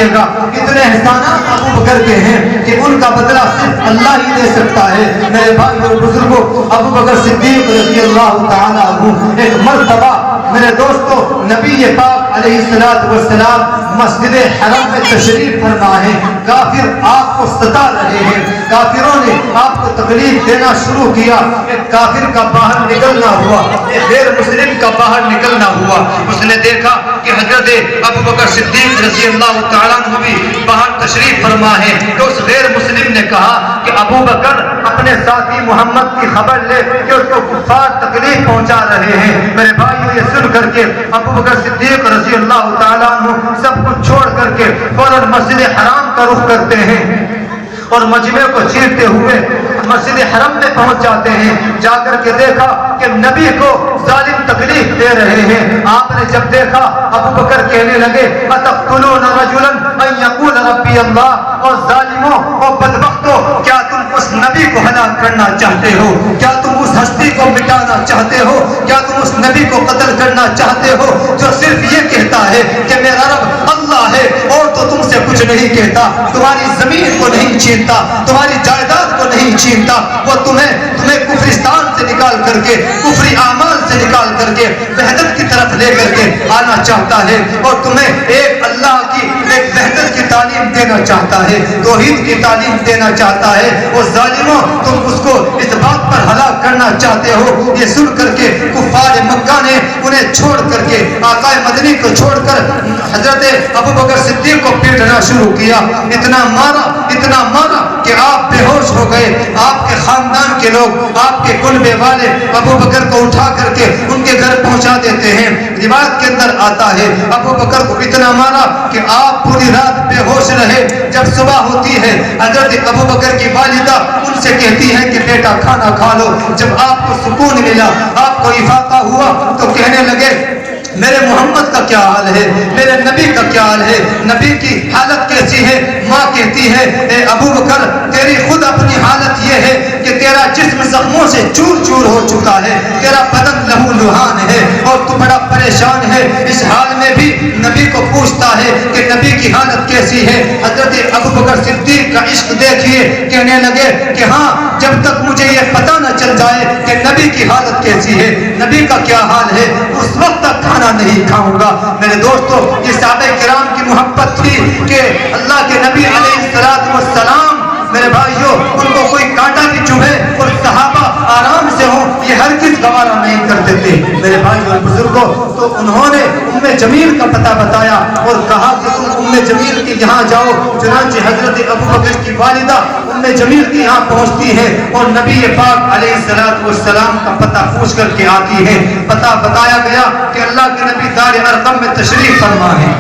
جائیے گا اتنے احسانات ابو بکر کے ہیں کہ ان کا بدلہ صرف اللہ ہی دے سکتا ہے۔ میرے بھائی اور بزرگوں، ابو بکر صدیق رضی اللہ تعالیٰ عنہ ایک مرتبہ میرے دوستو نبی پاک علیہ السلام مسجد حرم میں تشریف فرما ہے۔ کافر آپ کو ستا رہے ہیں، کافروں نے آپ کو تکلیف دینا شروع کیا۔ ایک کافر کا باہر نکلنا ہوا، ایک غیر مسلم کا باہر نکلنا ہوا۔ اس نے دیکھا کہ حضرت ابو بکر صدیق رضی اللہ تعالیٰ عنہ بھی باہر تشریف فرما ہے، تو اس غیر مسلم نے کہا کہ ابو بکر اپنے ساتھی محمد کی خبر لے کہ اس کو کفار تکلیف پہنچا رہے ہیں۔ میرے بھائی یہ سن کر کے ابو بکر صدیق رضی اللہ تعالیٰ عنہ سب کچھ چھوڑ کر کے فوراً مسجد حرام کا رخ کرتے ہیں اور مجمع کو چیرتے ہوئے مسجد حرم میں پہنچ جاتے ہیں۔ جا کر کے دیکھا کہ نبی کو ظالم تکلیف دے رہے ہیں۔ آپ نے جب دیکھا ابو بکر کہنے لگے اتقتلون رجلا ان یقول ربی اللہ، اور ظالموں اور بدبختوں کیا تم اس نبی کو ہلاک کرنا چاہتے ہو؟ کیا تم اس ہستی کو مٹانا چاہتے ہو؟ کیا تم اس نبی کو قتل کرنا چاہتے ہو جو صرف یہ کہتا ہے کہ میرا رب اللہ ہے اور تو تم سے کچھ نہیں کہتا، تمہاری زمین کو نہیں چھینتا، تمہاری جائیداد کو نہیں چھینتا، وہ تمہیں کفرستان سے نکال کر کے کفری اعمال سے نکال کر کے وحدت کی طرف لے کر کے آنا چاہتا ہے اور تمہیں ایک اللہ کی ایک وحدت کی تعلیم دینا چاہتا ہے، توحید کی تعلیم دینا چاہتا ہے۔ اور ظالموں تم اس کو اس بات پر ہلاک کرنا چاہتے ہو۔ یہ سن کر کے کفار مکہ نے انہیں چھوڑ کر کے آقا مدنی کو چھوڑ کر حضرت ابو بکر صدیق کو پیٹنا شروع کیا۔ اتنا مارا کہ آپ بے ہوش ہو گئے۔ آپ کے خاندان کے لوگ، آپ کے کنبے والے ابو بکر کو اٹھا کر کے ان کے گھر پہنچا دیتے ہیں۔ روایت کے اندر آتا ہے ابو بکر کو اتنا مارا کہ آپ پوری رات بے ہوش رہے۔ جب صبح ہوتی ہے حضرت ابو بکر کی والدہ ان سے کہتی ہے کہ بیٹا کھانا کھا لو۔ جب آپ کو سکون ملا، آپ کو افاقہ ہوا تو کہنے لگے میرے محمد کا کیا حال ہے، میرے نبی کا کیا حال ہے، نبی کی حالت کیسی ہے؟ ماں کہتی ہے اے ابو بکر تیری خود اپنی حالت یہ ہے کہ تیرا جسم زخموں سے چور چور ہو چکا ہے، تیرا بدن لہو لہان ہے اور تو بڑا پریشان ہے۔ اس حال میں بھی نبی کو پوچھتا ہے کہ نبی کی حالت کیسی ہے۔ حضرت ابو بکر صدیق کا عشق دیکھیے، کہنے لگے کہ ہاں جب تک مجھے یہ پتہ نہ چل جائے کہ نبی کی حالت کیسی ہے، نبی کا کیا حال ہے، اس وقت تک کھانا نہیں کھاؤں گا۔ میرے دوستو یہ صحابہ کرام کی محبت تھی کہ اللہ کے نبی علیہ السلام میرے بھائیوں ان کو کوئی کانٹا بھی چبھے اور صحابہ آرام سے ہوں یہ ہرگز گوارا نہیں کرتے تھے۔ میرے بھائیوں اور بزرگوں تو انہوں نے ام جمیل کا پتہ بتایا اور کہا کہ تم ام جمیل کے یہاں جاؤ۔ چنانچہ حضرت ابو بکر کی والدہ ام جمیل کے یہاں پہنچتی ہے اور نبی پاک علیہ السلام کا پتہ پوچھ کر کے آتی ہے۔ پتہ بتایا گیا کہ اللہ کے نبی دار ارقم میں تشریف فرما ہے۔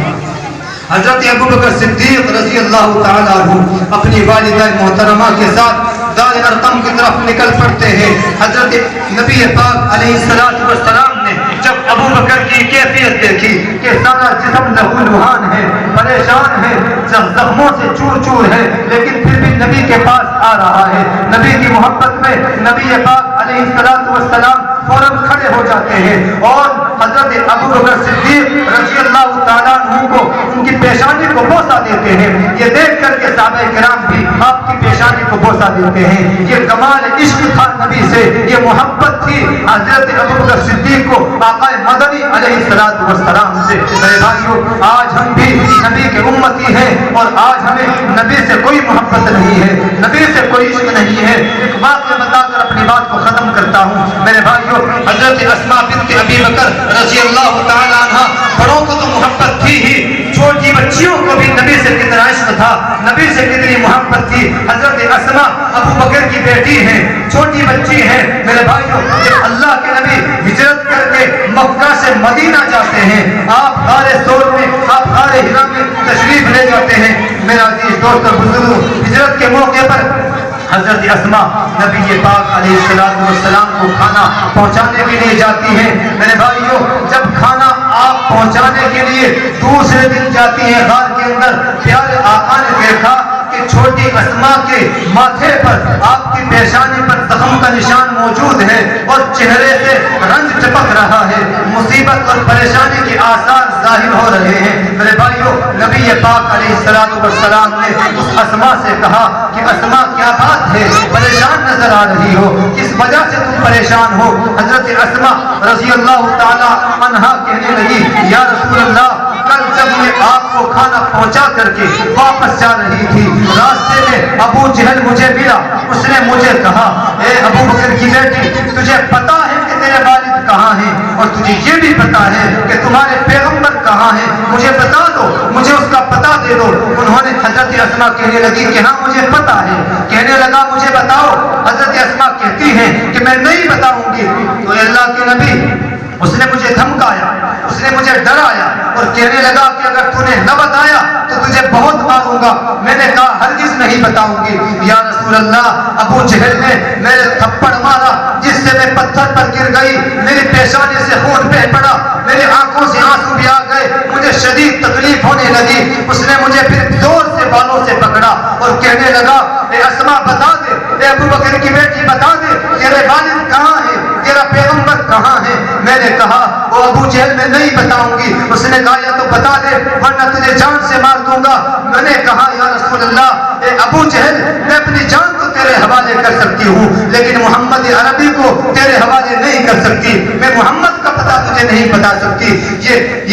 حضرت ابو بکر صدیق رضی اللہ تعالیٰ عنہ اپنی والدہ محترمہ کے ساتھ دار ارقم کی طرف نکل پڑتے ہیں۔ حضرت نبی پاک علیہ السلام نے جب ابو بکر کی کیفیت دیکھی کہ سارا جسم لہو لہان ہے، پریشان ہے، زخموں سے چور چور ہے، لیکن پھر بھی نبی کے پاس آ رہا ہے، نبی کی محبت میں نبی پاک علیہ السلام فوراً کھڑے ہو جاتے ہیں اور حضرت ابو بکر صدیق رضی اللہ تعالیٰ عنہ کو ان کی پیشانی کو بوسہ دیتے ہیں۔ یہ دیکھ کر کے صحابہ کرام بھی آپ کی پیشانی کو بوسہ دیتے ہیں۔ یہ کمال عشق تھا نبی سے، یہ محبت تھی حضرت ابو بکر صدیق کو آقا مدنی علیہ السلام سے۔ میرے بھائیوں آج ہم بھی نبی کے امتی ہیں اور آج ہمیں نبی سے کوئی محبت نہیں ہے، نبی سے کوئی عشق نہیں ہے۔ ایک واقعہ بتا کر اپنی بات کو ختم کرتا ہوں۔ میرے بھائیوں حضرت اسماء بنت ابی بکر رضی اللہ تعالیٰ عنہ بڑوں کو تو محبت تھی ہی، چھوٹی بچیوں کو بھی نبی سے کتنا عشق تھا، نبی سے کتنی محبت تھی۔ حضرت اسماء ابو بکر کی بیٹی ہیں، چھوٹی بچی ہیں۔ میرے بھائیوں جب اللہ کے نبی ہجرت کر کے مکہ سے مدینہ جاتے ہیں، آپ غار ثور میں، آپ غار حرا میں تشریف لے جاتے ہیں۔ میرا عزیز دوست اور بزرگوں ہجرت کے موقع پر حضرت اسماء نبی پاک علیہ السلام کو کھانا پہنچانے کے لیے جاتی ہیں۔ میرے بھائیوں جب کھانا آپ پہنچانے کے لیے دوسرے دن جاتی ہیں غار کے اندر، پیارے آقا نے دیکھا کہ چھوٹی اسماء کے ماتھے پر، آپ کی پیشانی پر زخم کا نشان موجود ہے اور چہرے سے رنج ٹپک رہا ہے، مصیبت اور پریشانی کے آثار ظاہر ہو رہے ہیں۔ میرے بھائیو، نبی پاک علیہ السلام نے اس اسما سے کہا کہ اسما کیا بات ہے، پریشان نظر آ رہی ہو، کس وجہ سے تم پریشان ہو؟ حضرت اسما رضی اللہ تعالی عنہا کہنے لگی، یا رسول اللہ، کل جب میں آپ کو کھانا پہنچا کر کے واپس جا رہی تھی، راستے میں ابو جہل مجھے ملا، اس نے مجھے کہا، اے ابو بکر کی بیٹی، تجھے پتا ہے کہ تیرے والد کہاں ہیں، اور تجھے یہ بھی پتا ہے کہ تمہارے پیغمبر کہاں ہیں، مجھے بتا دو، مجھے اس کا پتہ دے دو۔ انہوں نے حضرت اسما کہنے لگی کہ ہاں مجھے پتا ہے۔ کہنے لگا مجھے بتاؤ۔ حضرت اسما کہتی ہیں کہ میں نہیں بتاؤں گی۔ تو اللہ کے نبی، اس نے مجھے دھمکایا، اس نے مجھے ڈرایا اور کہنے لگا کہ اگر تو نے نہ بتایا تو تجھے بہت ماروں گا۔ میں نے کہا ہرگز نہیں بتاؤں گی۔ یا رسول اللہ، ابو جہل نے میرے تھپڑ مارا جس سے میں پتھر پر گر گئی، میری پیشانی سے خون بہہ پڑا، میری آنکھوں سے آنسو بھی آ گئے، مجھے شدید تکلیف ہونے لگی۔ اس نے مجھے پھر زور سے بالوں سے پکڑا اور کہنے لگا، اے اسما بتا دے، اے ابو بکر کی بیٹی بتا دے، تیرے والد کہاں ہے، تیرا پیغمبر کہاں ہے؟ میں نے کہا وہ ابو جہل میں نہیں بتاؤں گی۔ اس نے کہا یا تو بتا دے ورنہ تجھے جان سے مار دوں گا۔ میں نے کہا یا رسول اللہ، اے ابو جہل، میں اپنی جان تو تیرے حوالے کر سکتی ہوں لیکن محمد عربی کو تیرے حوالے نہیں کر سکتی، میں محمد کا پتہ تجھے نہیں بتا سکتی۔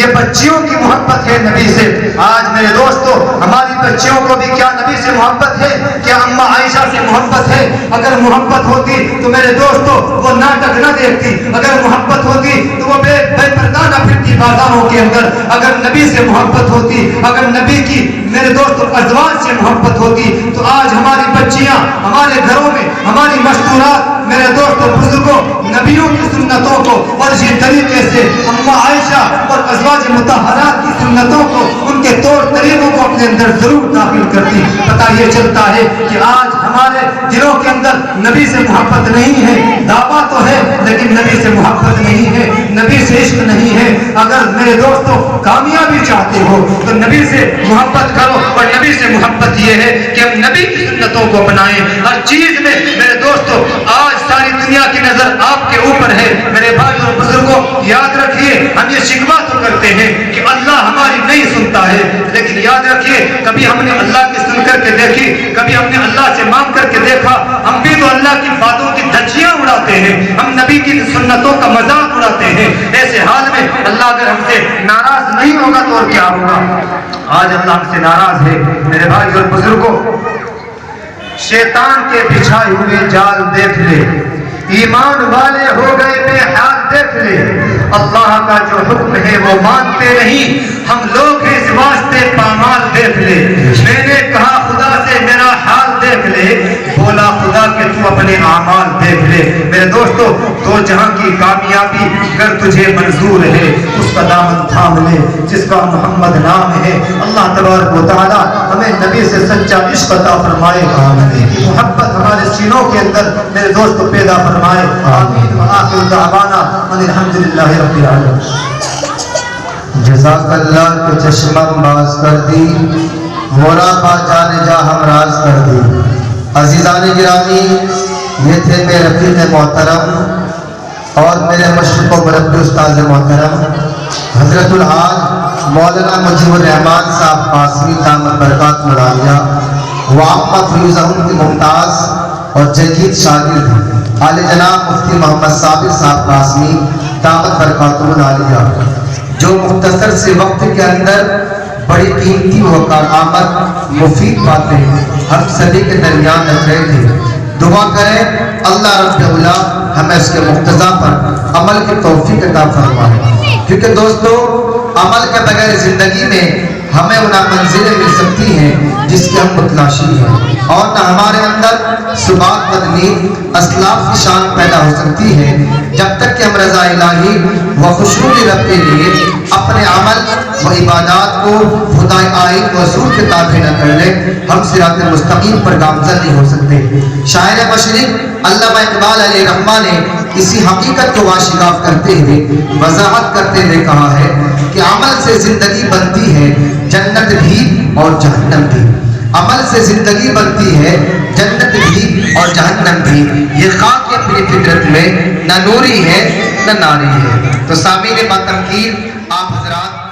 یہ بچیوں کی محبت ہے نبی سے۔ آج میرے دوستو، ہماری بچیوں کو بھی کیا نبی سے محبت ہے؟ کیا اماں عائشہ سے محبت ہے؟ اگر محبت ہوتی تو میرے دوستو وہ ناٹک نہ دیکھتی، اگر محبت ہوتی تو وہ بے پردہ نہ پھرتی بازاروں کے اندر، اگر نبی سے محبت ہوتی، اگر نبی کی میرے دوستو ازواج سے محبت ہوتی تو آج ہماری بچیاں ہمارے گھروں میں، ہماری مستورات میرے دوستو بزرگوں نبیوں کی سنتوں کو فرضی طریقے سے، اماں عائشہ اور ازواج مطہرات کی سنتوں کو، ان کے طور طریقوں کو اپنے اندر ضرور داخل کرتی۔ پتہ یہ چلتا ہے کہ آج ہمارے دلوں کے اندر نبی سے محبت نہیں ہے، دعویٰ تو ہے لیکن نبی سے محبت نہیں ہے، نبی سے عشق نہیں ہے۔ اگر میرے دوستو کامیابی چاہتے ہو تو نبی سے محبت کرو، اور نبی سے محبت یہ ہے کہ ہم نبی کی سنتوں کو اپنائیں ہر چیز میں۔ میرے دوستو آج ساری دنیا کی نظر آپ کے اوپر ہے۔ میرے بھائیوں اور بزرگوں یاد رکھیے، ہم یہ شکوہ تو کرتے ہیں کہ اللہ ہماری نہیں سنتا ہے، لیکن یاد رکھیے کبھی ہم نے اللہ کی سن کر کے دیکھی، کبھی ہم نے اللہ سے مانگ کر کے دیکھا؟ ہم بھی تو اللہ کی باتوں کی دھجیاں اڑاتے ہیں، ہم نبی کی سنتوں کا مذاق اڑاتے ہیں۔ ایسے حال میں اللہ اگر ہم سے ناراض نہیں ہوگا تو اور کیا ہوگا؟ آج اللہ ہم سے ناراض ہے۔ میرے بھائی اور بزرگوں، شیطان کے بچھائے ہوئے جال دیکھ لے، ایمان والے ہو گئے بے حال دیکھ لے، اللہ کا جو حکم ہے وہ مانتے نہیں، ہم لوگ اس واسطے پامال دیکھ لے۔ میں نے کہا خدا سے میرا حال دیکھ لے، بولا خدا کہ تو اپنے اعمال دیکھ لے۔ میرے دوستو، دو جہاں کی کامیابی اگر تجھے منظور ہے، اس کا دامن تھام لے جس کا محمد نام ہے۔ اللہ تبارک و تعالی ہمیں نبی سے سچا عشق عطا فرمائے، محبت ہمارے سینوں کے اندر میرے دوستو پیدا فرمائے۔ آمین وآخر دعوانا ان الحمدللہ رب العالمین۔ جزاک اللہ کے چشمم باز کر دی، مورا با جان جا ہم راز کر دی۔ عزیزان گرامی، یہ تھے میرے رفیق محترم اور میرے مشرق و مربی استاد محترم حضرت الحاج مولانا مجیب الرحمان صاحب قاسمی دامت برکات ملالیہ، وعامہ فیوزہم کی ممتاز اور جدید شاگرد عالی جناب مفتی محمد صابر صاحب قاسمی دامت برکات ملالیہ، جو مختصر سے وقت کے اندر بڑی قیمتی و کارآمد مفید باتیں ہم سبھی کے درمیان رکھ رہے تھے۔ دعا کریں اللہ رب العلا ہمیں اس کے مقتضا پر عمل کی توفیق عطا فرمائے، کیونکہ دوستو عمل کے بغیر زندگی میں ہمیں انہاں منزلیں مل سکتی ہیں جس کے ہم متلاشی ہیں، اور نہ ہمارے اندر ثبات بدنی اسلاف کی شان پیدا ہو سکتی ہے جب تک کہ ہم رضا الہی و خشوع رب کے لیے اپنے عمل و عبادات کو خدائے آئین و رسول کے تابع نہ کر لیں، ہم صراط مستقیم پر گامزن نہیں ہو سکتے۔ شاعر مشرق علامہ اقبال علیہ رحمہ نے اسی حقیقت کو واشگاف کرتے ہوئے وضاحت کرتے ہوئے کہا ہے کہ عمل سے زندگی بنتی ہے جنت بھی اور جہنم بھی، عمل سے زندگی بنتی ہے جنت بھی اور جہنم بھی، یہ خاک اپنی فطرت میں نہ نوری ہے نہ ناری ہے۔ تو سامعین با تنقیر آپ حضرات